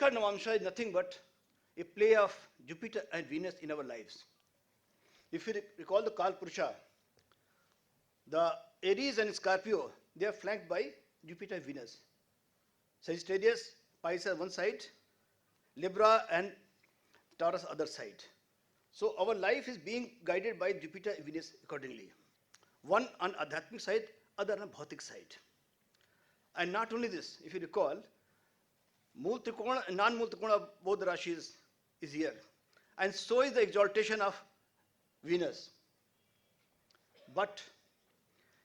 Pushkar Navamsha is nothing but a play of Jupiter and Venus in our lives. If you recall the Kal Purusha, the Aries and Scorpio, they are flanked by Jupiter and Venus. Sagittarius, Pisces one side, Libra and Taurus other side. So our life is being guided by Jupiter and Venus accordingly. One on Adhyatmic side, other on Bhautik side. And not only this, if you recall, Mool Trikona and non-Mool Trikona of both the Rashis is here. And so is the exaltation of Venus. But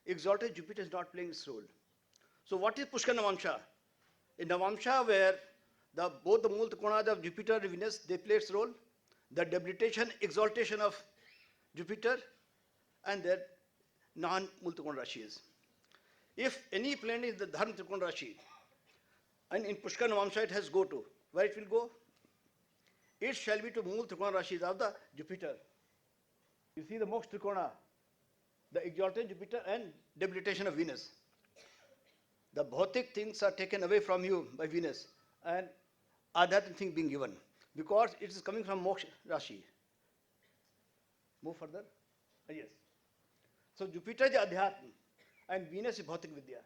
exalted Jupiter is not playing its role. So what is Pushkar Navamsha? In Navamsha, where both the Mool Trikonas of Jupiter and Venus, they play its role, the debilitation, exaltation of Jupiter, and their non-Mool Trikona Rashis. If any planet is the Dharma Trikona Rashi, and in Pushkar Navamsha it has go to, where it will go? It shall be to Mool Trikona Rashis of the Jupiter. You see the Moksha Trikona, the exalted Jupiter and debilitation of Venus. The bhautik things are taken away from you by Venus and adhyatmic thing being given because it is coming from Moksha Rashi. Move further. Yes. So Jupiter is adhyatm and Venus is bhautik vidya,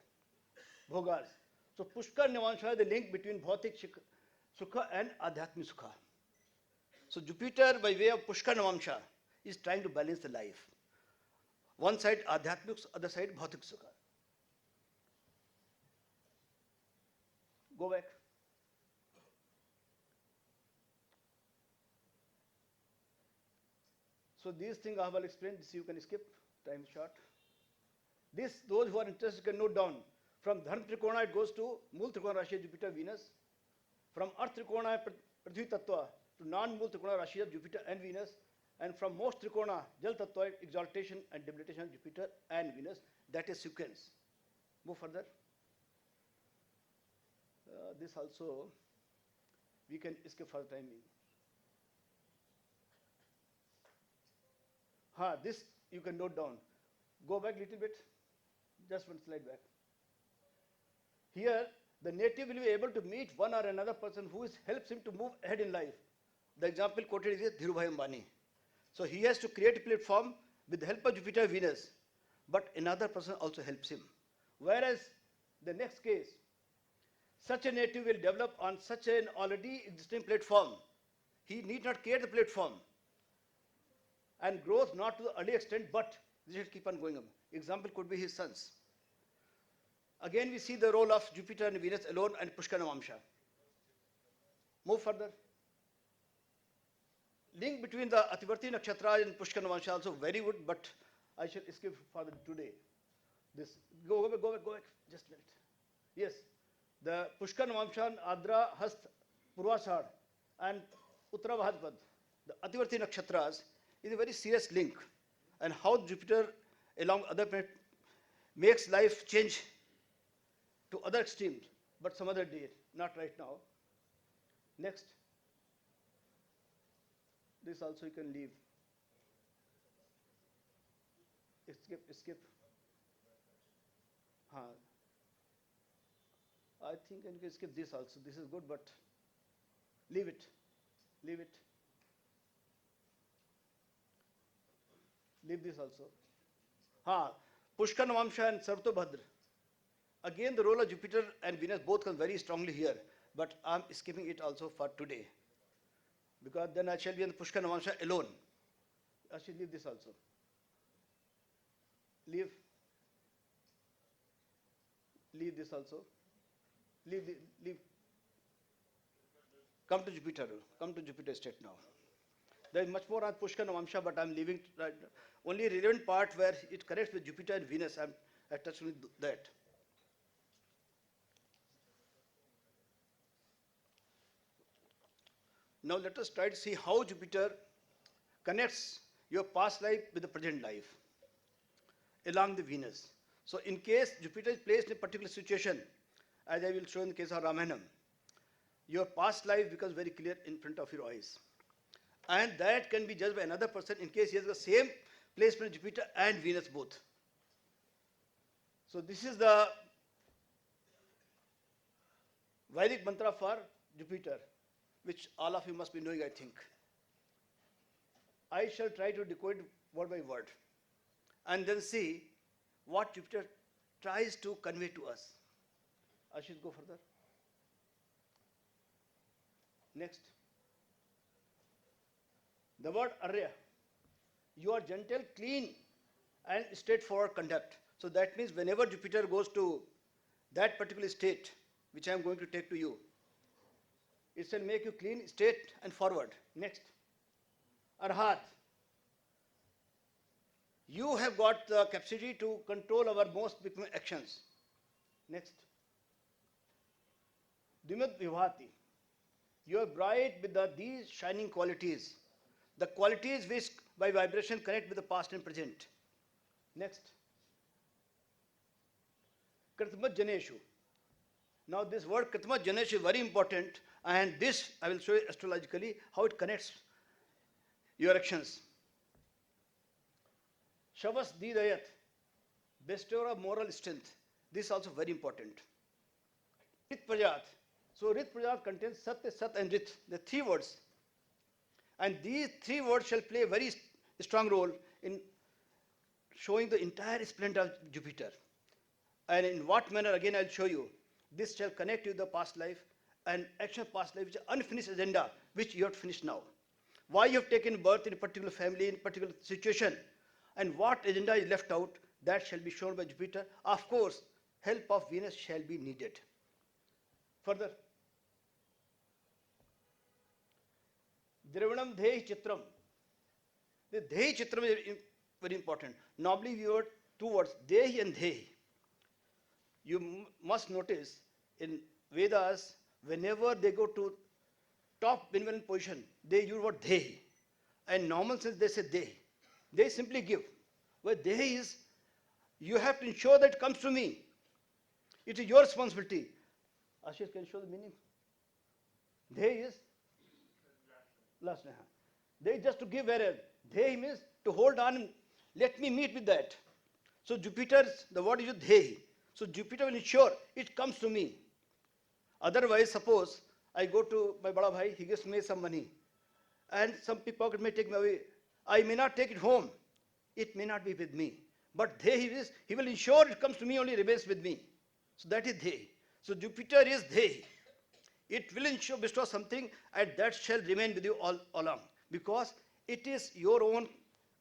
bhogas. So Pushkar Navamsha is the link between bhautik sukha and adhyatmic sukha. So Jupiter by way of Pushkar Navamsha is trying to balance the life. One side adhyatmic, other side bhautik sukha. Go back. So these things I will explain. This you can skip. Time is short. This, those who are interested can note down. From Dharma Trikona it goes to Mool Trikona Rashi, Jupiter, Venus. From Earth Trikona, Prithvi Tattva to non-Mool Trikona Rashi of Jupiter and Venus. And from Moksha Trikona, Jal Tattva, exaltation and debilitation of Jupiter and Venus. That is sequence. Move further. This also, we can skip for the time being. This you can note down. Go back a little bit, just one slide back. Here, the native will be able to meet one or another person who helps him to move ahead in life. The example quoted is Dhirubhai Ambani. So he has to create a platform with the help of Jupiter and Venus, but another person also helps him. Whereas the next case, such a native will develop on such an already existing platform. He need not create the platform and grows not to the early extent, but this will keep on going up. Example could be his sons. Again, we see the role of Jupiter and Venus alone and Pushkar Navamsha. Move further. Link between the Ativarti Nakshatra and Pushkar Navamsha also very good, but I shall skip for today. This go back, just a minute. Yes. The Pushkar Navamsha, Adra, Hast, Purvashad and Uttara Bhadrapad, the Ativarti Nakshatras, is a very serious link. And how Jupiter, along other planets, makes life change to other extremes, but some other day, not right now. Next. This also you can leave. Skip. I think you can skip this also. This is good, but leave it. Leave this also. Pushkar Navamsha and Sartobhadra. Again, the role of Jupiter and Venus both come very strongly here, but I'm skipping it also for today. Because then I shall be on the Pushkar Navamsha alone. I should leave this also. Leave this also. Leave. Come to Jupiter state now. There is much more on Pushkar Navamsha, but I'm leaving right now. Only relevant part where it connects with Jupiter and Venus, I touched on that. Now let us try to see how Jupiter connects your past life with the present life along the Venus. So in case Jupiter is placed in a particular situation, as I will show in the case of Ramayanam, your past life becomes very clear in front of your eyes. And that can be judged by another person in case he has the same placement of Jupiter and Venus both. So this is the Vedic mantra for Jupiter. which all of you must be knowing, I think. I shall try to decode word by word and then see what Jupiter tries to convey to us. Ashish, go further. Next. The word arya. You are gentle, clean, and straightforward conduct. So that means whenever Jupiter goes to that particular state, which I am going to take to you, it shall make you clean, straight, and forward. Next. Arhat. You have got the capacity to control our most becoming actions. Next. Dimad Vibhati. You are bright with these shining qualities. The qualities which by vibration connect with the past and present. Next. Kritmat Janeshu. Now this word Kritmat Janeshu is very important, and this I will show you astrologically how it connects your actions. Shavas Didayat, bestower of moral strength. This is also very important. Rit Prajat. So Rit Prajat contains Sat, Sat and Rit, the three words. And these three words shall play a very strong role in showing the entire splendor of Jupiter. And in what manner, again I'll show you. This shall connect you to the past life and action of past life, which is unfinished agenda, which you have finished now. Why you have taken birth in a particular family, in a particular situation, and what agenda is left out, that shall be shown by Jupiter. Of course, help of Venus shall be needed. Further. Dravanam Dhehi Chitram. The Dhehi Chitram is very important. Normally we have two words, Dehi and Dhehi. You must notice in Vedas, whenever they go to top benevolent position, they use word Dehi. And normal sense they say Dehi. They simply give. But Dehi is, you have to ensure that it comes to me. It is your responsibility. Ashish, can you show the meaning? Dehi is? Last name. Dehi is just to give wherever. Dehi means to hold on and let me meet with that. So Jupiter, the word is Dehi. So Jupiter will ensure it comes to me. Otherwise, suppose I go to my Bada Bhai, he gives me some money. And some pickpocket may take me away. I may not take it home. It may not be with me. But Dehi is, he will ensure it comes to me, only remains with me. So that is Dehi. So Jupiter is Dehi. It will ensure, bestow something, and that shall remain with you all along. Because it is your own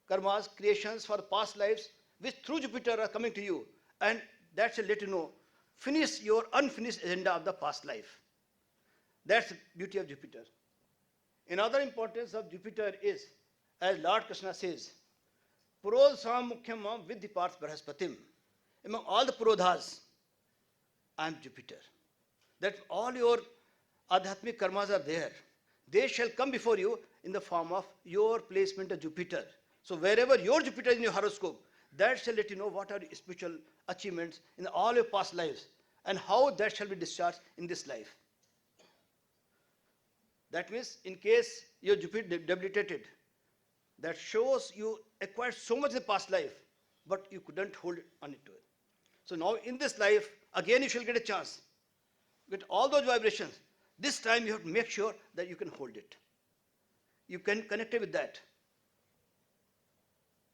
karmas, creations for the past lives, which through Jupiter are coming to you. And that shall let you know, finish your unfinished agenda of the past life. That's the beauty of Jupiter. Another importance of Jupiter is, as Lord Krishna says, Purodham Mukhyam Vidhiparth Brahaspatim. Among all the Purodhas, I am Jupiter. That all your Adhyatmic karmas are there. They shall come before you in the form of your placement of Jupiter. So wherever your Jupiter is in your horoscope, that shall let you know what are your spiritual achievements in all your past lives and how that shall be discharged in this life. That means in case your Jupiter debilitated, that shows you acquired so much in the past life, but you couldn't hold on it to it. So now in this life, again you shall get a chance. Get all those vibrations. This time you have to make sure that you can hold it. You can connect it with that.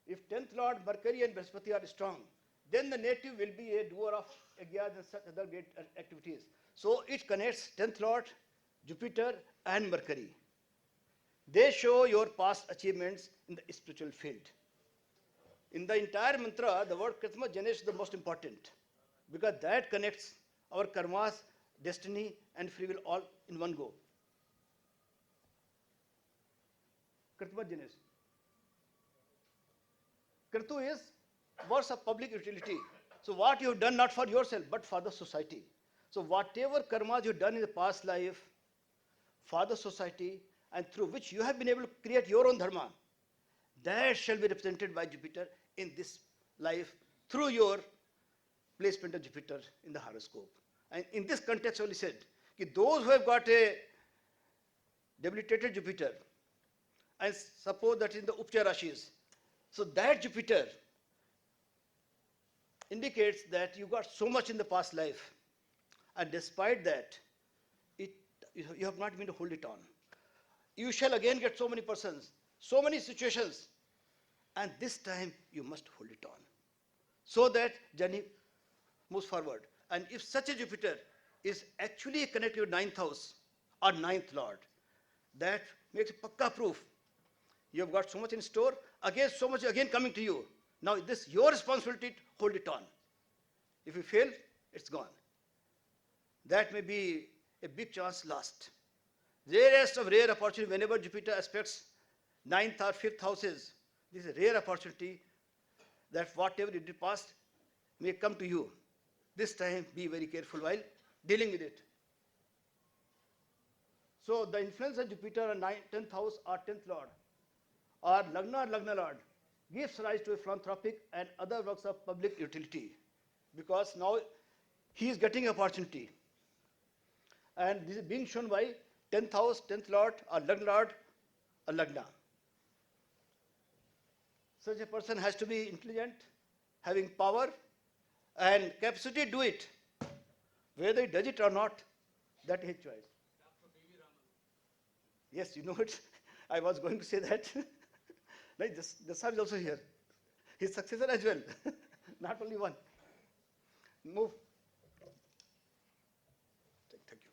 If 10th Lord, Mercury and Brihaspati are strong, then the native will be a doer of Agyas and such other great activities. So it connects 10th Lord, Jupiter and Mercury. They show your past achievements in the spiritual field. In the entire mantra, the word Kritma Janesh is the most important because that connects our karmas, destiny and free will all in one go. Kritma Janesh. Kritu is words of public utility. So what you have done not for yourself but for the society. So whatever karmas you have done in the past life, for the society, and through which you have been able to create your own dharma, that shall be represented by Jupiter in this life through your placement of Jupiter in the horoscope. And in this context only said, that those who have got a debilitated Jupiter, and suppose that in the Upcha Rashis, so that Jupiter indicates that you got so much in the past life, and despite that, you have not been able to hold it on. you shall again get so many persons, so many situations, and this time you must hold it on, so that journey moves forward. And if such a Jupiter is actually connected with ninth house or ninth lord, that makes a pakka proof. You have got so much in store, again so much again coming to you. Now this your responsibility to hold it on. If you fail, it's gone. That may be a big chance lost. Rarest of rare opportunity, whenever Jupiter aspects ninth or fifth houses, this is a rare opportunity that whatever you did past may come to you. This time be very careful while dealing with it. So the influence of Jupiter on 10th house or 10th lord or Lagna or Lagna lord gives rise to a philanthropic and other works of public utility, because now he is getting opportunity. And this is being shown by 10th house, 10th lord or Lagna. Such a person has to be intelligent, having power and capacity to do it. Whether he does it or not, that is his choice. Yes, you know it. I was going to say that. Like this is also here. His successor as well, not only one. Move. Thank you.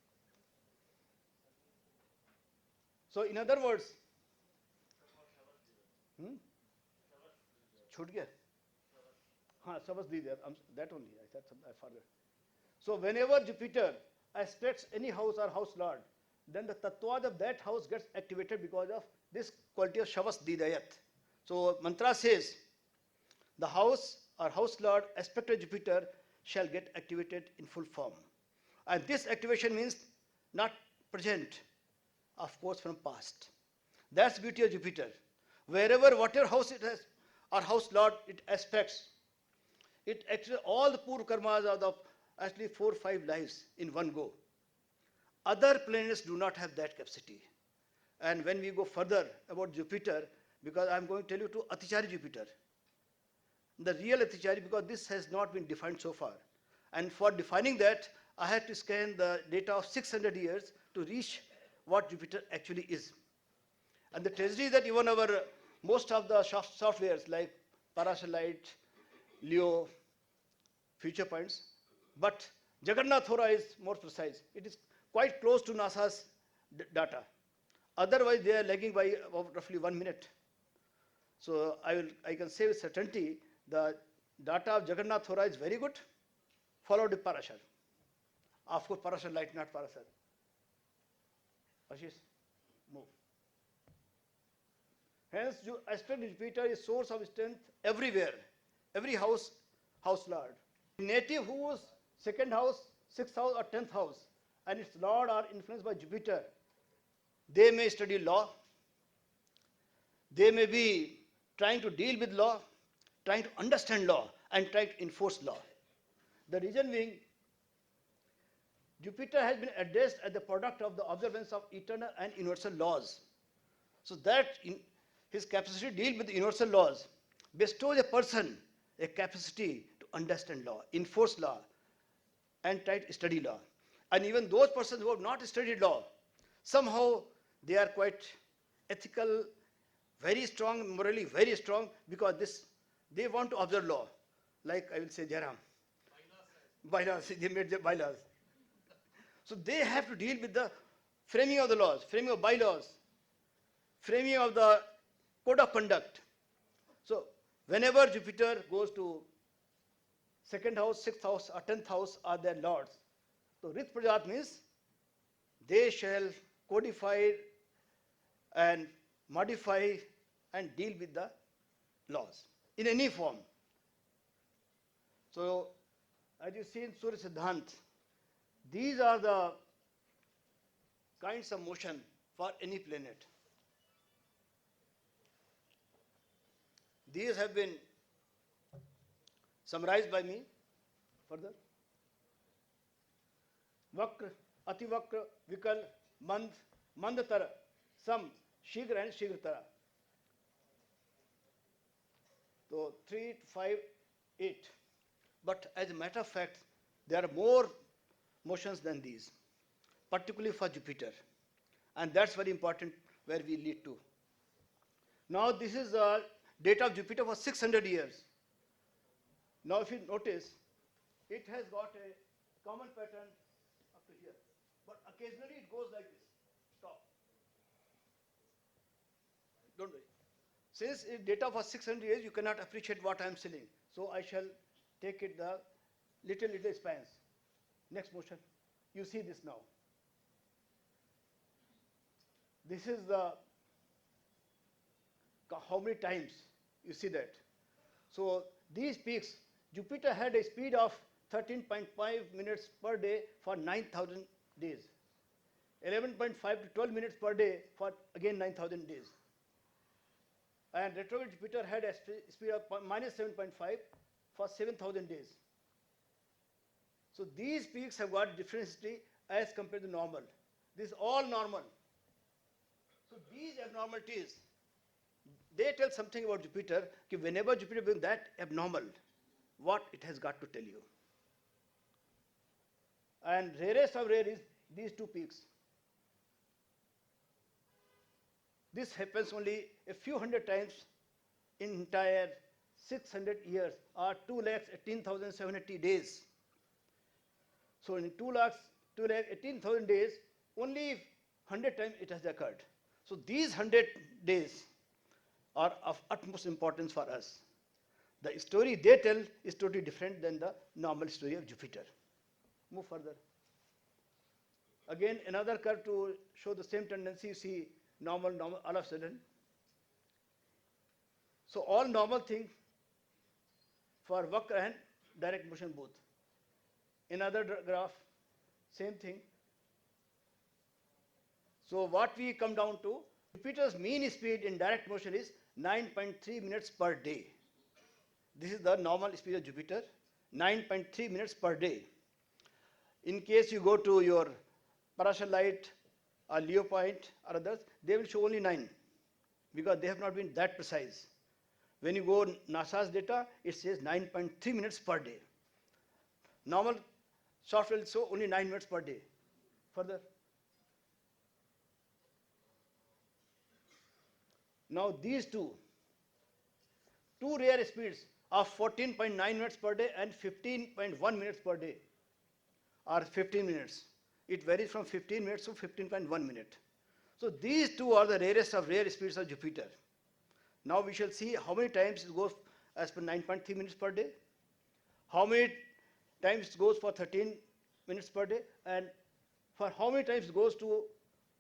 So, in other words, छूट गया? हाँ, सबस दी there. That only. I said I forgot. So, whenever Jupiter aspects any house or house lord, then the tattva of that house gets activated because of this quality of Shavas Didayat. So mantra says, the house or house lord aspected Jupiter shall get activated in full form. And this activation means not present, of course from past. That's the beauty of Jupiter. Wherever, whatever house it has or house lord it aspects, it actually all the poor karmas of the actually 4 or 5 lives in one go. Other planets do not have that capacity. And when we go further about Jupiter, because I am going to tell you to Atichari Jupiter, the real Atichari, because this has not been defined so far. And for defining that, I had to scan the data of 600 years to reach what Jupiter actually is. And the tragedy is that even our most of the softwares like Parasite, Leo, future points, but Jagannath Hora is more precise. It is quite close to NASA's data. Otherwise, they are lagging by roughly 1 minute. So I can say with certainty the data of Jagannath Hora is very good, followed by Parashar. Of course, Parashar light, not Parashar. Ashish, move. Hence, aspect Jupiter is source of strength everywhere, every house lord. Native whose second house, 6th house or 10th house and its lord are influenced by Jupiter, they may study law, they may be trying to deal with law, trying to understand law and trying to enforce law. The reason being, Jupiter has been addressed as the product of the observance of eternal and universal laws. So that his capacity to deal with the universal laws bestows a person a capacity to understand law, enforce law, and try to study law. And even those persons who have not studied law, somehow they are quite ethical, very strong, morally very strong, because they want to observe law. Like I will say Jairam. Bylaws, they made the bylaws. So they have to deal with the framing of the laws, framing of bylaws, framing of the code of conduct. So whenever Jupiter goes to 2nd house, 6th house or 10th house are their lords. So Rit Prajat means they shall codify and modify and deal with the laws in any form. So as you see in Surya Siddhant, these are the kinds of motion for any planet. These have been summarized by me further. Vakra, Ativakra, Vikal, Mand, Mandatara, Sam, Shigra and Shigratara. So 3, 5, 8. But as a matter of fact, there are more motions than these, particularly for Jupiter. And that's very important where we lead to. Now this is the data of Jupiter for 600 years. Now if you notice, it has got a common pattern up to here. But occasionally it goes like this. Stop. Don't worry. Since it's data for 600 years, you cannot appreciate what I am saying. So I shall take it the little spans. Next motion. You see this now. This is the how many times you see that. So these peaks, Jupiter had a speed of 13.5 minutes per day for 9,000 days. 11.5 to 12 minutes per day for again 9,000 days. And retrograde Jupiter had a speed of minus 7.5 for 7,000 days. So these peaks have got differentially as compared to normal. This is all normal. So these abnormalities, they tell something about Jupiter, that whenever Jupiter becomes that abnormal, what it has got to tell you. And rarest of rare is these two peaks. This happens only a few hundred times in entire 600 years, or 2,18,780 days. So in 2,18,000 days, only 100 times it has occurred. So these 100 days are of utmost importance for us. The story they tell is totally different than the normal story of Jupiter. Move further. Again, another curve to show the same tendency. You see normal, all of a sudden. So all normal thing for Vakra and direct motion both. Another graph, same thing. So what we come down to, Jupiter's mean speed in direct motion is 9.3 minutes per day. This is the normal speed of Jupiter, 9.3 minutes per day. In case you go to your Parashar light or Leo point or others, they will show only 9 because they have not been that precise. When you go NASA's data, it says 9.3 minutes per day. Normal software will show only 9 minutes per day. Further. Now these two rare speeds of 14.9 minutes per day and 15.1 minutes per day, or 15 minutes. It varies from 15 minutes to 15.1 minute. So these two are the rarest of rare speeds of Jupiter. Now we shall see how many times it goes as per 9.3 minutes per day, how many times it goes for 13 minutes per day, and for how many times it goes to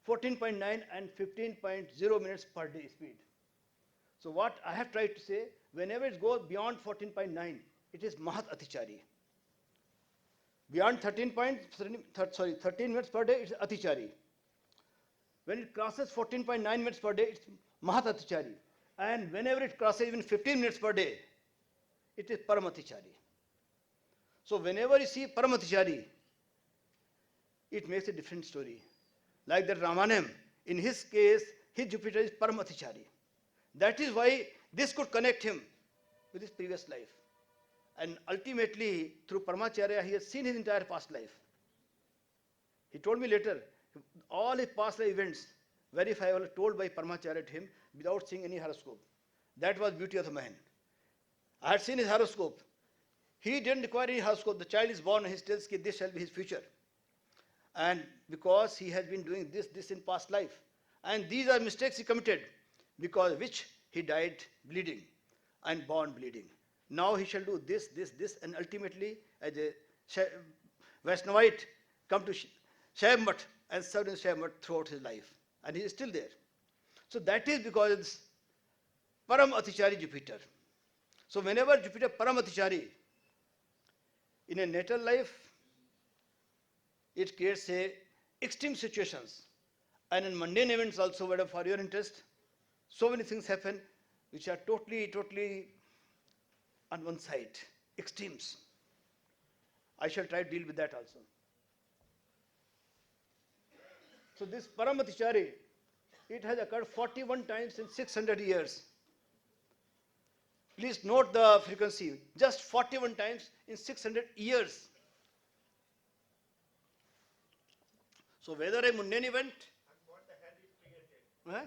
14.9 and 15.0 minutes per day speed. So what I have tried to say, whenever it goes beyond 14.9, it is Mahat Atichari. Beyond 13 minutes per day, it's Atichari. When it crosses 14.9 minutes per day, it's Mahat Atichari. And whenever it crosses even 15 minutes per day, it is Param Atichari. So whenever you see Param Atichari, it makes a different story. Like that Ramanam, in his case, his Jupiter is Param Atichari. That is why this could connect him with his previous life. And ultimately, through Paramacharya, he has seen his entire past life. He told me later, all his past life events, verifiable, told by Paramacharya to him without seeing any horoscope. That was beauty of the man. I had seen his horoscope. He didn't require any horoscope. The child is born and he tells that this shall be his future. And because he has been doing this in past life. And these are mistakes he committed, because which he died bleeding and born bleeding. Now he shall do this, and ultimately, as a Vaishnavite, come to Shaivmat and served in Shaivmat throughout his life. And he is still there. So that is because it's Param Atichari Jupiter. So whenever Jupiter Param Atichari, in a natal life, it creates extreme situations. And in mundane events also, whatever for your interest, so many things happen which are totally on one side, extremes. I shall try to deal with that also. So this Param Atichari, it has occurred 41 times in 600 years. Please note the frequency, just 41 times in 600 years. So whether a mundane event, and what the head is created. Huh?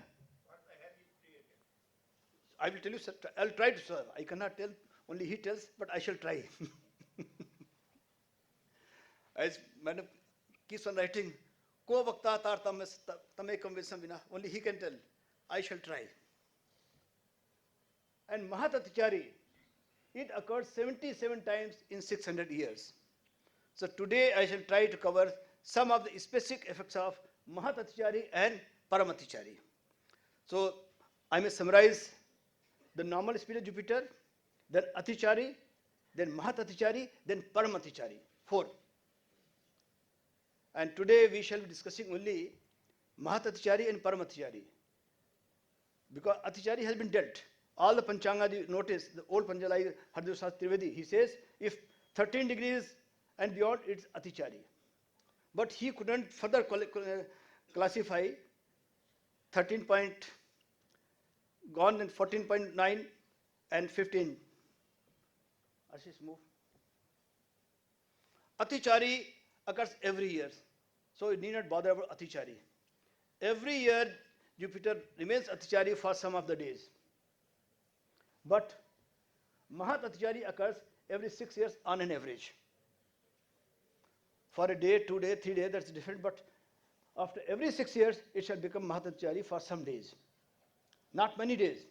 I will tell you, sir. I'll try to, sir. I cannot tell, only he tells, but I shall try. As Madam keeps on writing, Ko vakta tar tamekam vina. Only he can tell. I shall try. And Mahat Atichari, it occurs 77 times in 600 years. So today I shall try to cover some of the specific effects of Mahat Atichari and Param Atichari. So I may summarize the normal speed of Jupiter, then Atichari, then Mahat Atichari, then Param Atichari. 4. And today we shall be discussing only Mahat Atichari and Param Atichari. Because Atichari has been dealt. All the Panchanga, you notice, the old Panjalai, Hardev Shastri Trivedi, he says, if 13 degrees and beyond, it's Atichari. But he couldn't further classify 13 point gone and 14.9 and 15. Ashish, move. Atichari occurs every year. So you need not bother about Atichari. Every year, Jupiter remains Atichari for some of the days. But Mahat Atichari occurs every 6 years on an average. For a day, 2 days, 3 days, that's different. But after every 6 years, it shall become Mahat Atichari for some days. Not many days,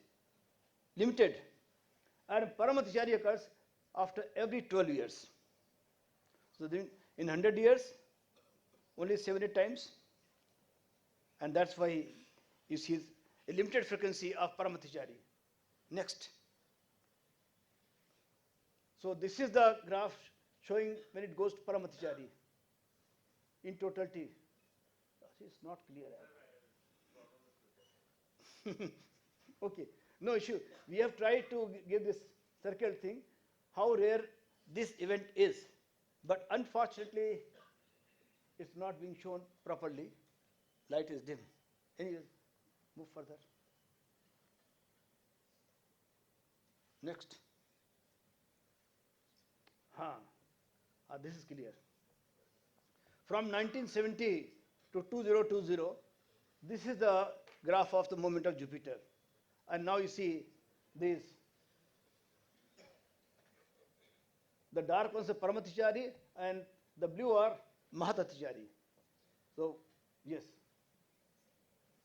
limited. And Param Atichari occurs after every 12 years. So in 100 years, only 70 times. And that's why you see a limited frequency of Param Atichari. Next. So this is the graph showing when it goes to Param Atichari in totality. It's not clear. Okay, no issue. We have tried to give this circle thing, how rare this event is. But unfortunately, it's not being shown properly. Light is dim. Anyway, move further. Next. This is clear. From 1970 to 2020, this is the graph of the movement of Jupiter. And now you see these. The dark ones are Param Atichari and the blue are Mahat Atichari. So, yes.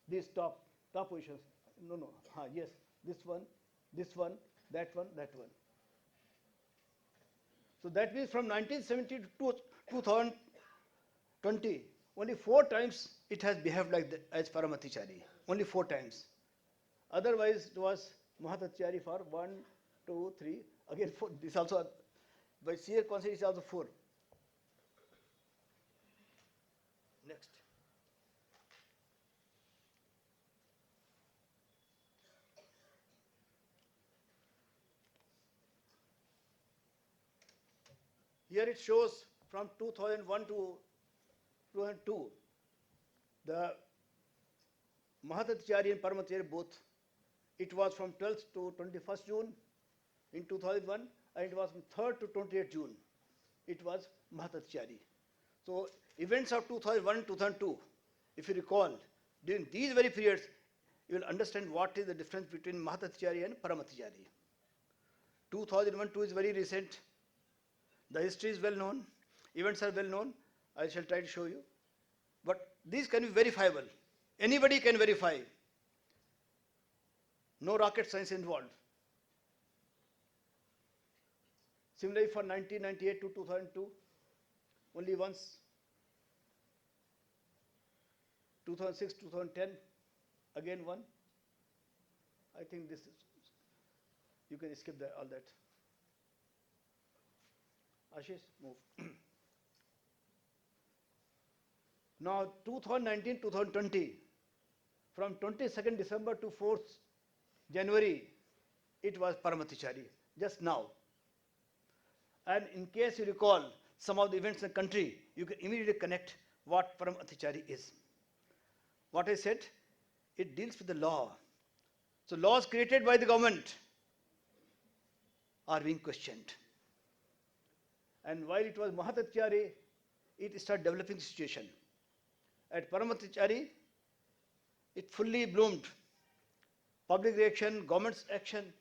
These top positions. No. Yes. This one, that one. So that means from 1970 to 2020, only 4 times it has behaved like as Param Atichari. Only 4 times. Otherwise, it was Mahat Atichari for 1, 2, 3. Again 4. This also, by sheer concept, is also 4. Next. Here it shows from 2001 to 2002, the Mahat Atichari and Param Atichari both. It was from 12th to 21st June in 2001, and it was from 3rd to 28th June. It was Mahat Atichari. So events of 2001 and 2002, if you recall, during these very periods, you will understand what is the difference between Mahat Atichari and Param Atichari. 2001-2 is very recent. The history is well known. Events are well known. I shall try to show you. But these can be verifiable. Anybody can verify. No rocket science involved. Similarly, for 1998 to 2002, only once. 2006, 2010, again one. I think this is, you can skip that, all that. Ashish, move. Now 2019-2020, from 22nd December to 4th January, it was Param Atichari, just now. And in case you recall some of the events in the country, you can immediately connect what Param Atichari is. What I said, it deals with the law. So laws created by the government are being questioned. And while it was Mahat Atichari, it started developing situation. At Param Atichari, it fully bloomed. Public reaction, government's action.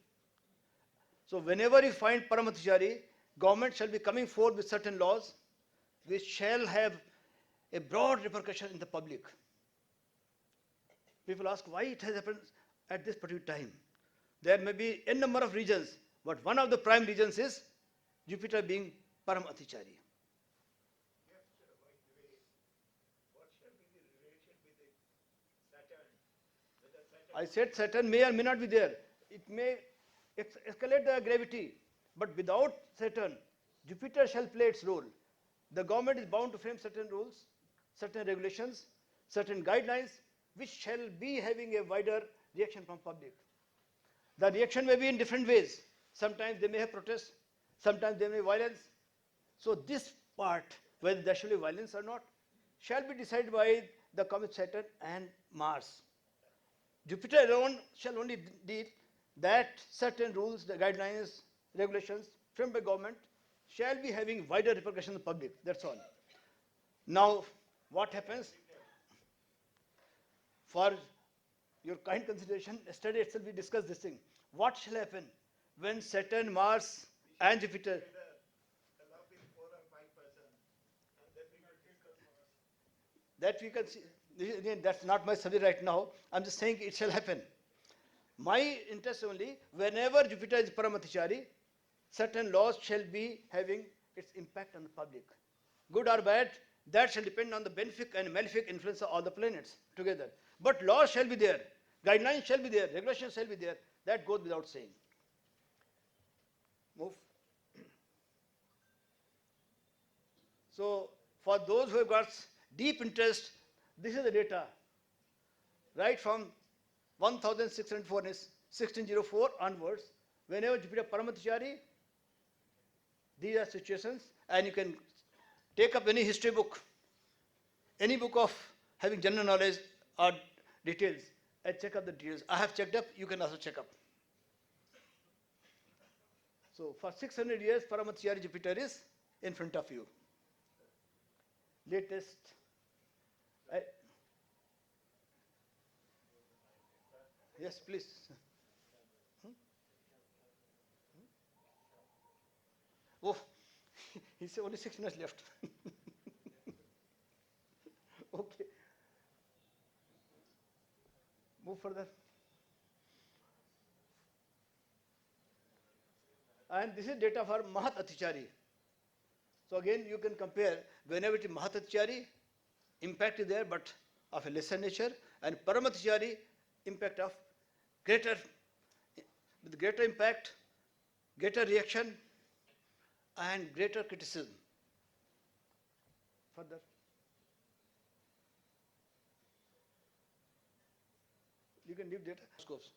So whenever you find Param Atichari, government shall be coming forth with certain laws which shall have a broad repercussion in the public. People ask why it has happened at this particular time. There may be a number of reasons, but one of the prime reasons is Jupiter being Param Atichari. I said Saturn may or may not be there. It may escalate the gravity, but without Saturn, Jupiter shall play its role. The government is bound to frame certain rules, certain regulations, certain guidelines, which shall be having a wider reaction from public. The reaction may be in different ways. Sometimes they may have protests, sometimes there may be violence. So this part, whether there shall be violence or not, shall be decided by the comet Saturn and Mars. Jupiter alone shall only deal that certain rules, the guidelines, regulations framed by government shall be having wider repercussions in the public. That's all. Now, what happens? For your kind consideration, yesterday itself we discussed this thing. What shall happen when Saturn, Mars, and Jupiter? That we can see. Again, that's not my subject right now. I'm just saying it shall happen. My interest only, whenever Jupiter is Param Atichari, certain laws shall be having its impact on the public. Good or bad, that shall depend on the benefic and malefic influence of all the planets together. But laws shall be there, guidelines shall be there, regulations shall be there. That goes without saying. Move. So, for those who have got deep interest, this is the data. Right from 1604 is 1604 onwards, whenever Jupiter Param Atichari, these are situations, and you can take up any history book, any book of having general knowledge or details, and check up the details. I have checked up, you can also check up. So for 600 years, Param Atichari Jupiter is in front of you. Latest. Yes, please. Oh, he said only 6 minutes left. Okay. Move further. And this is data for Mahat Atichari. So again, you can compare whenever it is Mahat Atichari, impact is there, but of a lesser nature, and Param Atichari, impact of greater, with greater impact, greater reaction, and greater criticism. Further. You can leave data. Horoscopes.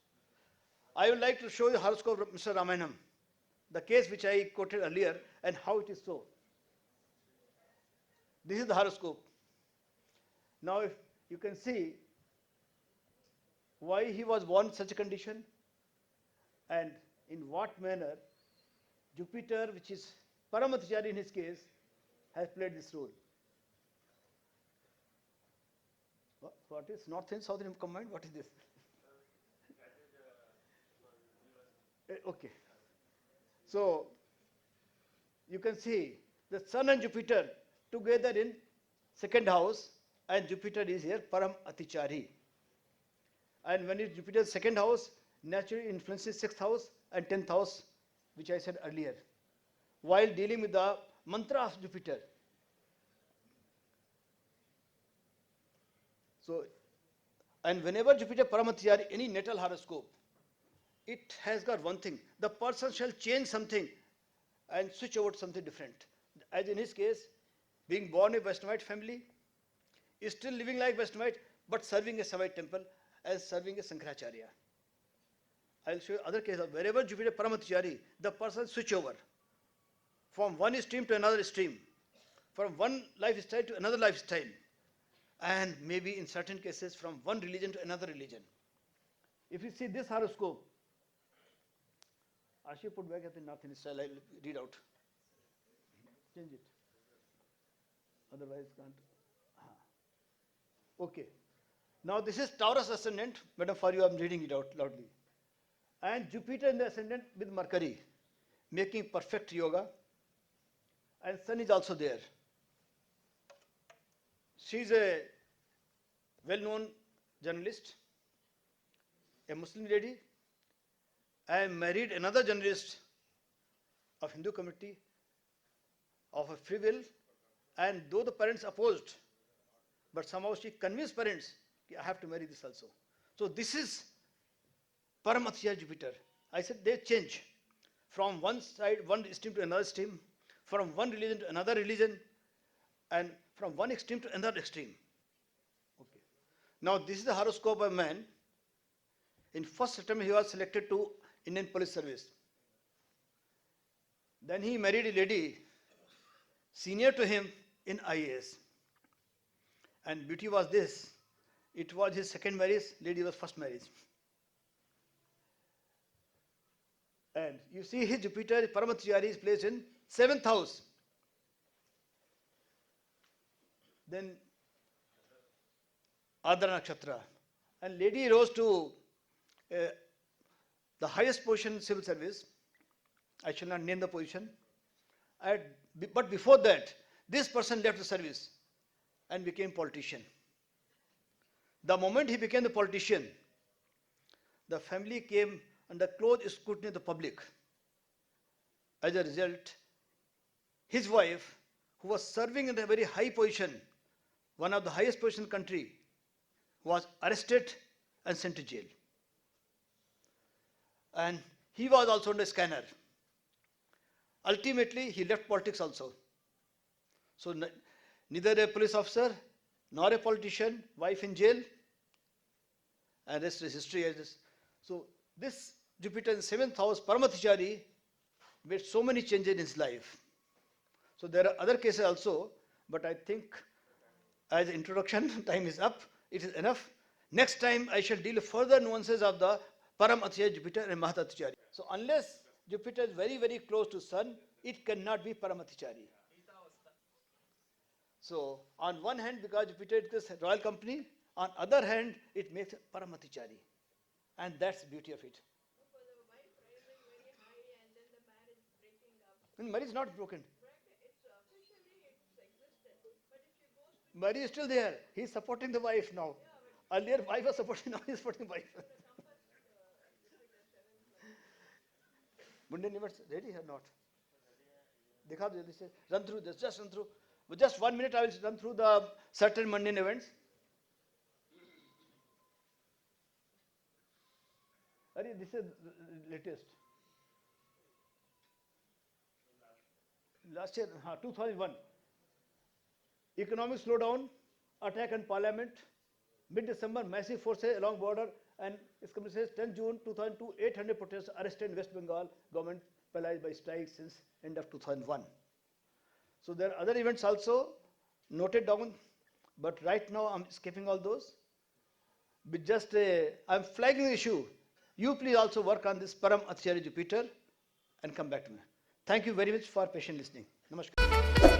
I would like to show you horoscope of Mr. Ramanam, the case which I quoted earlier, and how it is so. This is the horoscope. Now, if you can see why he was born in such a condition, and in what manner Jupiter, which is Param Atichari in his case, has played this role. What is North and South combined? What is this? Okay. So, you can see the Sun and Jupiter together in second house, and Jupiter is here, Param Atichari. And when it's Jupiter's second house, naturally influences 6th house and 10th house, which I said earlier, while dealing with the mantra of Jupiter. So, and whenever Jupiter Param Atichari, any natal horoscope, it has got one thing, the person shall change something and switch over to something different. As in his case, being born in a Vaishnavite family, is still living like Vaishnavite, but serving a Savaite temple as serving a Sankaracharya. I will show you other cases. Wherever Jupiter Param Atichari, the person switch over from one stream to another stream, from one lifestyle to another lifestyle, and maybe in certain cases from one religion to another religion. If you see this horoscope, Ashi put back at the North Indian style, I will read out. Change it. Otherwise can't. Okay. Now this is Taurus ascendant, madam, for you I am reading it out loudly. And Jupiter in the ascendant with Mercury, making perfect yoga. And Sun is also there. She is a well-known journalist, a Muslim lady. I married another journalist of Hindu community, of a free will, and though the parents opposed, but somehow she convinced parents, I have to marry this also. So this is Param Atichari Jupiter. I said they change from one side, one extreme to another extreme, from one religion to another religion, and from one extreme to another extreme. Okay. Now this is the horoscope of a man. In 1st September he was selected to Indian Police Service. Then he married a lady senior to him in IAS. And beauty was this, it was his second marriage, lady was first marriage. And you see his Jupiter, Param Atichari, is placed in 7th house. Then Adra Nakshatra. And lady rose to the highest position in civil service. I shall not name the position. But before that, this person left the service and became politician. The moment he became the politician, the family came under close scrutiny of the public. As a result, his wife, who was serving in a very high position, one of the highest positions in the country, was arrested and sent to jail. And he was also under scanner. Ultimately, he left politics also. So neither a police officer nor a politician, wife in jail, and rest is history. So this Jupiter in 7th house, Param Atichari, made so many changes in his life. So there are other cases also, but I think as introduction, time is up, it is enough. Next time I shall deal further nuances of the Param Atichari Jupiter and Mahat Atichari. So unless Jupiter is very, very close to Sun, it cannot be Param Atichari. So on one hand, because Jupiter is this royal company, on other hand, it makes Param Atichari. And that's the beauty of it. For the wife rising very high and then the marriage breaking up. And marriage is not broken. It's officially it's existed, but if she goes to Marriage is still there. He is supporting the wife now. Earlier, wife was supporting, now he is supporting wife. the compass Jupiter 7th. Mundan events ready or not? Dekha do this. Run through this. Just run through. With just 1 minute, I will run through the certain mundane events. This is latest. Last year, 2001. Economic slowdown, attack on parliament. Mid-December, massive forces along border, and its company says 10 June 2002, 800 protesters arrested in West Bengal, government paralyzed by strikes since end of 2001. So there are other events also noted down, but right now I'm skipping all those. With just I'm flagging the issue. You please also work on this Param Atichari Jupiter and come back to me. Thank you very much for patient listening. Namaskar.